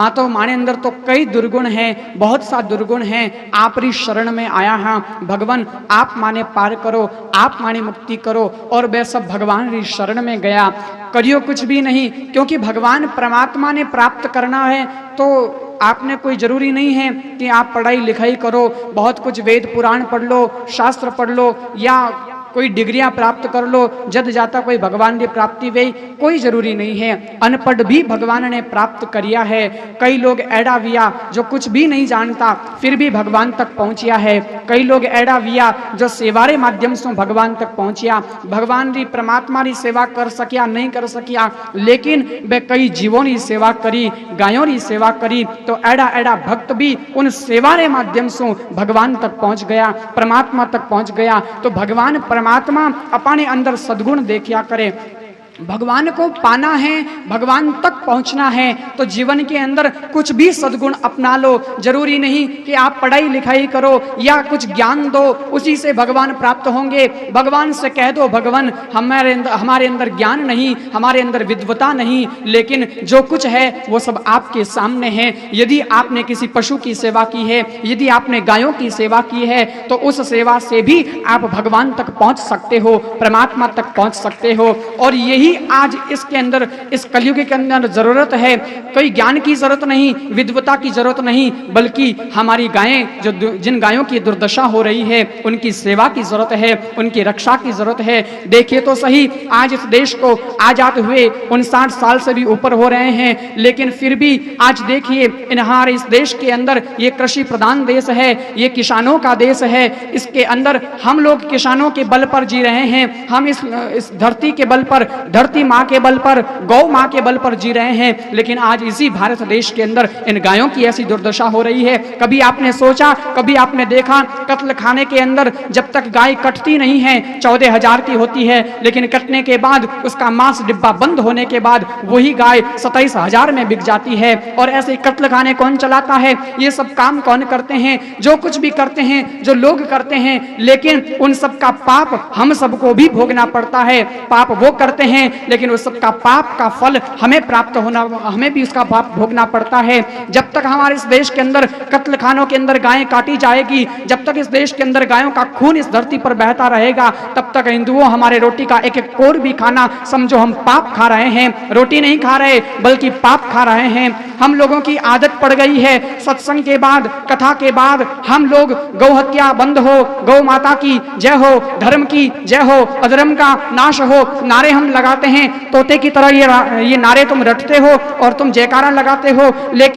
मातो माने अंदर तो कई दुर्गुण हैं, बहुत सा दुर्गुण हैं। आप री शरण में आया हाँ भगवान, आप माने पार करो, आप माने मुक्ति करो। और वह सब भगवान री शरण में गया, करियो कुछ भी नहीं, क्योंकि भगवान परमात्मा ने प्राप्त करना है तो आपने कोई जरूरी नहीं है कि आप पढ़ाई लिखाई करो, बहुत कुछ वेद पुराण पढ़ लो, शास्त्र पढ़ लो या कोई डिग्रियां प्राप्त कर लो, जद जाता कोई भगवान की प्राप्ति वे कोई जरूरी नहीं है। अनपढ़ भी भगवान ने प्राप्त करिया है। कई लोग ऐडा विया जो कुछ भी नहीं जानता फिर भी भगवान तक पहुंचिया है। कई लोग ऐडा विया जो सेवारे माध्यम से भगवान तक पहुंचिया, भगवान री परमात्मा री सेवा कर सकिया नहीं कर सकिया, लेकिन वे कई जीवों की सेवा करी, गायों की सेवा करी, तो ऐडा ऐडा भक्त भी उन सेवारे माध्यम से भगवान तक पहुंच गया, परमात्मा तक पहुंच गया। तो भगवान परमात्मा अपने अंदर सद्गुण देखिया करे। भगवान को पाना है, भगवान तक पहुंचना है तो जीवन के अंदर कुछ भी सद्गुण अपना लो। जरूरी नहीं कि आप पढ़ाई लिखाई करो या कुछ ज्ञान दो उसी से भगवान प्राप्त होंगे। भगवान से कह दो भगवान हमारे अंदर ज्ञान नहीं, हमारे अंदर विद्वता नहीं, लेकिन जो कुछ है वो सब आपके सामने है। यदि आपने किसी पशु की सेवा की है, यदि आपने गायों की सेवा की है तो उस सेवा से भी आप भगवान तक पहुंच सकते हो, परमात्मा तक पहुंच सकते हो। और यही आज इसके अंदर, इस कलयुग के अंदर जरूरत है। कोई ज्ञान की जरूरत नहीं, विद्वता की जरूरत नहीं, बल्कि हमारी गायें जो जिन गायों की दुर्दशा हो रही है उनकी सेवा की जरूरत है, उनकी रक्षा की जरूरत है। देखिए तो सही, आज इस देश को आजाद हुए 59 साल से भी ऊपर हो रहे हैं, लेकिन फिर भी आज देखिए हमारे इस देश के अंदर ये कृषि प्रधान देश है, ये किसानों का देश है। इसके अंदर हम लोग किसानों के बल पर जी रहे हैं, हम इस धरती के बल पर, धरती माँ के बल पर, गौ माँ के बल पर जी रहे हैं। लेकिन आज इसी भारत देश के अंदर इन गायों की ऐसी दुर्दशा हो रही है। कभी आपने सोचा, कभी आपने देखा, कत्ल खाने के अंदर जब तक गाय कटती नहीं है 14,000 की होती है, लेकिन कटने के बाद उसका मांस डिब्बा बंद होने के बाद वही गाय 27,000 में बिक जाती है। और ऐसे कत्ल खाने कौन चलाता है, ये सब काम कौन करते हैं, जो कुछ भी करते हैं, जो लोग करते हैं, लेकिन उन सब का पाप हम सबको भी भोगना पड़ता है। पाप वो करते हैं लेकिन उस सब का पाप का फल हमें प्राप्त होना, हमें भी उसका पाप भोगना पड़ता है। जब तक हमारे इस देश के अंदर कत्ल खानों के अंदर गायें काटी जाएगी, जब तक इस देश के अंदर गायों का खून इस धरती पर बहता रहेगा, तब तक हिंदुओं हमारे रोटी का एक एक कोर भी खाना समझो हम पाप खा रहे हैं। रोटी नहीं खा रहे बल्कि पाप खा रहे हैं। हम लोगों की आदत पड़ गई है, सत्संग के बाद, कथा के बाद हम लोग गौ हत्या बंद हो, गौ माता की जय हो, धर्म की जय हो, अधर्म का नाश हो, नारे हम लगाते हैं। तोते की तरह ये नारे तुम रटते हो और तुम जयकारा लगाते हो, लेकिन